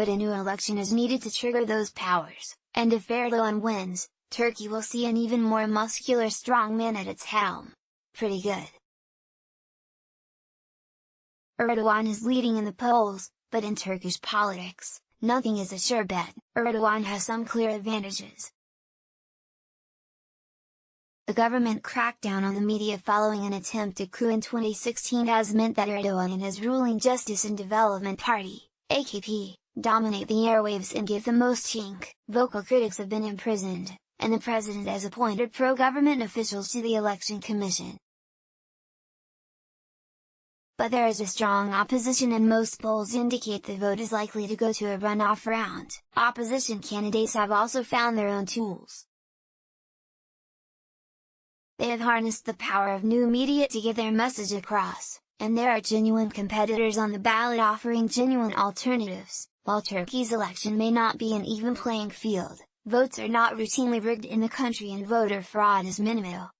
but a new election is needed to trigger those powers, and if Erdogan wins, Turkey will see an even more muscular strongman at its helm. Pretty good. Erdogan is leading in the polls, but in Turkish politics, nothing is a sure bet. Erdogan has some clear advantages. The government crackdown on the media following an attempted coup in 2016 has meant that Erdogan and his ruling Justice and Development Party, AKP, dominate the airwaves and give the most chink. Vocal critics have been imprisoned, and the president has appointed pro-government officials to the election commission. But there is a strong opposition and most polls indicate the vote is likely to go to a runoff round. Opposition candidates have also found their own tools. They have harnessed the power of new media to get their message across, and there are genuine competitors on the ballot offering genuine alternatives. While Turkey's election may not be an even playing field, votes are not routinely rigged in the country and voter fraud is minimal.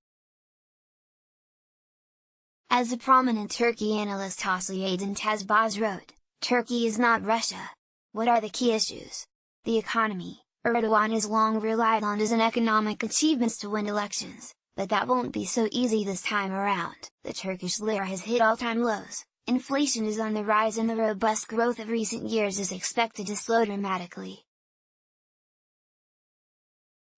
As a prominent Turkey analyst Hosseydin Tazbaz wrote, Turkey is not Russia. What are the key issues? The economy. Erdogan has long relied on his economic achievements to win elections, but that won't be so easy this time around. The Turkish lira has hit all-time lows, inflation is on the rise and the robust growth of recent years is expected to slow dramatically.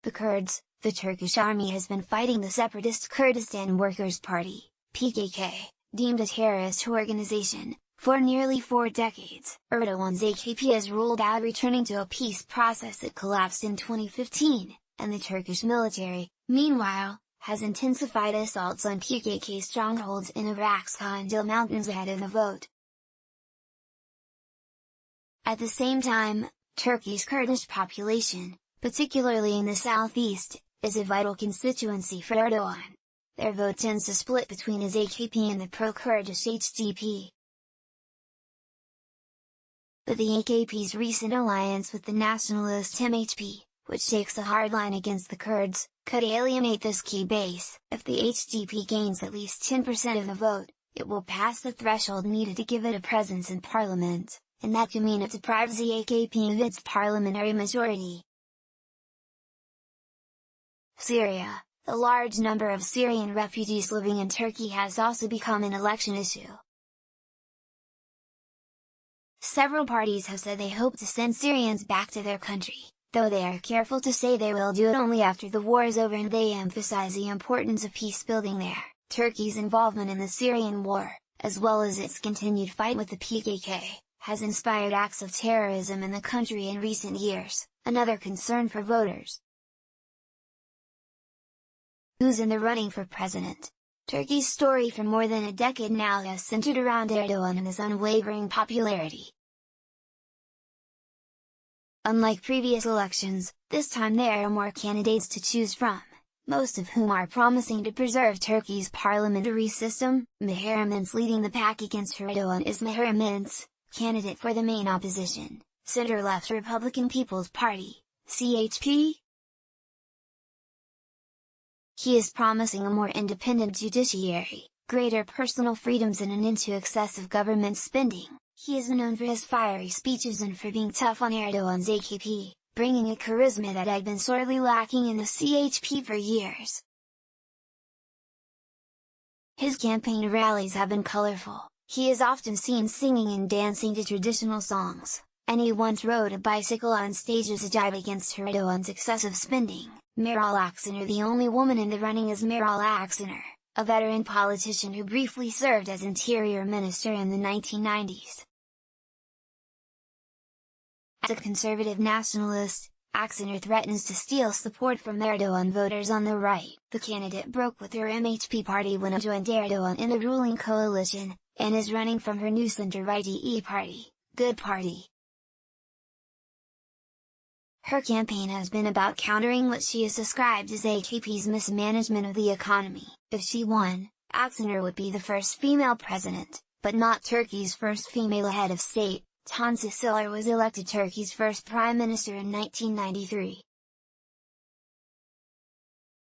The Kurds. The Turkish army has been fighting the separatist Kurdistan Workers' Party, PKK, deemed a terrorist organization, for nearly 4 decades. Erdogan's AKP has ruled out returning to a peace process that collapsed in 2015, and the Turkish military, meanwhile, has intensified assaults on PKK strongholds in Iraq's Kandil Mountains ahead of the vote. At the same time, Turkey's Kurdish population, particularly in the southeast, is a vital constituency for Erdogan. Their vote tends to split between his AKP and the pro-Kurdish HDP. But the AKP's recent alliance with the nationalist MHP, which takes a hard line against the Kurds, could alienate this key base. If the HDP gains at least 10% of the vote, it will pass the threshold needed to give it a presence in parliament, and that could mean it deprives the AKP of its parliamentary majority. Syria. The large number of Syrian refugees living in Turkey has also become an election issue. Several parties have said they hope to send Syrians back to their country, though they are careful to say they will do it only after the war is over, and they emphasize the importance of peace building there. Turkey's involvement in the Syrian war, as well as its continued fight with the PKK, has inspired acts of terrorism in the country in recent years, another concern for voters. Who's in the running for president? Turkey's story for more than a decade now has centered around Erdogan and his unwavering popularity. Unlike previous elections, this time there are more candidates to choose from, most of whom are promising to preserve Turkey's parliamentary system. Maher Mintz leading the pack against Erdogan is Maher Mintz, candidate for the main opposition, center-left Republican People's Party, CHP. He is promising a more independent judiciary, greater personal freedoms and an end to excessive government spending. He is known for his fiery speeches and for being tough on Erdogan's AKP, bringing a charisma that had been sorely lacking in the CHP for years. His campaign rallies have been colorful. He is often seen singing and dancing to traditional songs, and he once rode a bicycle on stage as a jibe against Erdogan's excessive spending. Meral Akşener. The only woman in the running is Meral Akşener, a veteran politician who briefly served as interior minister in the 1990s. As a conservative nationalist, Akşener threatens to steal support from Erdogan voters on the right. The candidate broke with her MHP party when it joined Erdogan in the ruling coalition, and is running from her new center-right EE party, Good Party. Her campaign has been about countering what she has described as AKP's mismanagement of the economy. If she won, Akşener would be the first female president, but not Turkey's first female head of state. Tansu Çiller was elected Turkey's first prime minister in 1993.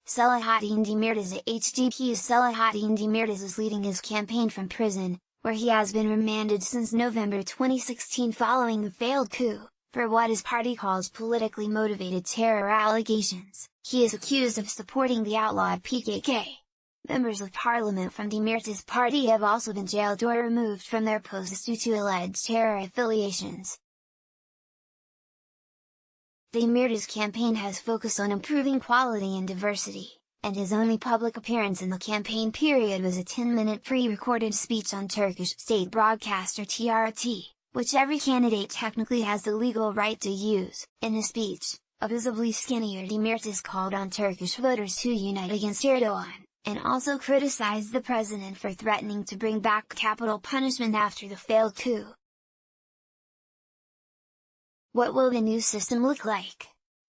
Selahattin Demirtas. HDP's Selahattin Demirtas is leading his campaign from prison, where he has been remanded since November 2016 following the failed coup. for what his party calls politically motivated terror allegations. He is accused of supporting the outlawed PKK. Members of parliament from Demirtas' party have also been jailed or removed from their posts due to alleged terror affiliations. Demirtas' campaign has focused on improving quality and diversity, and his only public appearance in the campaign period was a 10-minute pre-recorded speech on Turkish state broadcaster TRT, which every candidate technically has the legal right to use. In his speech, a visibly skinnier Demirtas called on Turkish voters to unite against Erdogan, and also criticized the president for threatening to bring back capital punishment after the failed coup. What will the new system look like?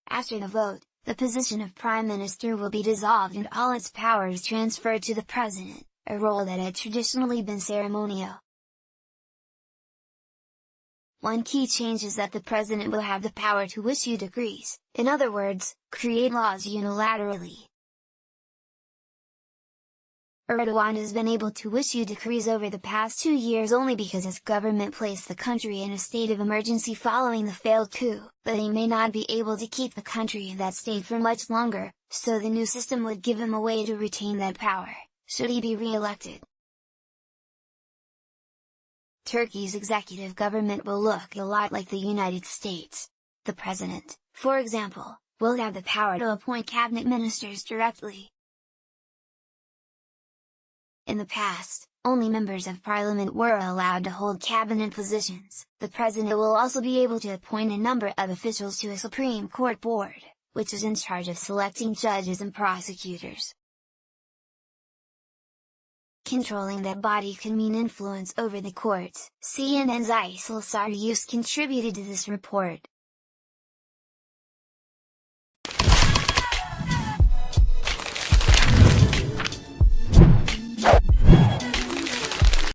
After the vote, the position of Prime Minister will be dissolved and all its powers transferred to the President, a role that had traditionally been ceremonial. One key change is that the President will have the power to issue decrees, in other words, create laws unilaterally. Erdogan has been able to issue decrees over the past 2 years only because his government placed the country in a state of emergency following the failed coup, but he may not be able to keep the country in that state for much longer, so the new system would give him a way to retain that power, should he be re-elected. Turkey's executive government will look a lot like the United States. The president, for example, will have the power to appoint cabinet ministers directly. In the past, only members of parliament were allowed to hold cabinet positions. The president will also be able to appoint a number of officials to a Supreme Court board, which is in charge of selecting judges and prosecutors. Controlling that body can mean influence over the courts. CNN's Aysel Sarıüz contributed to this report.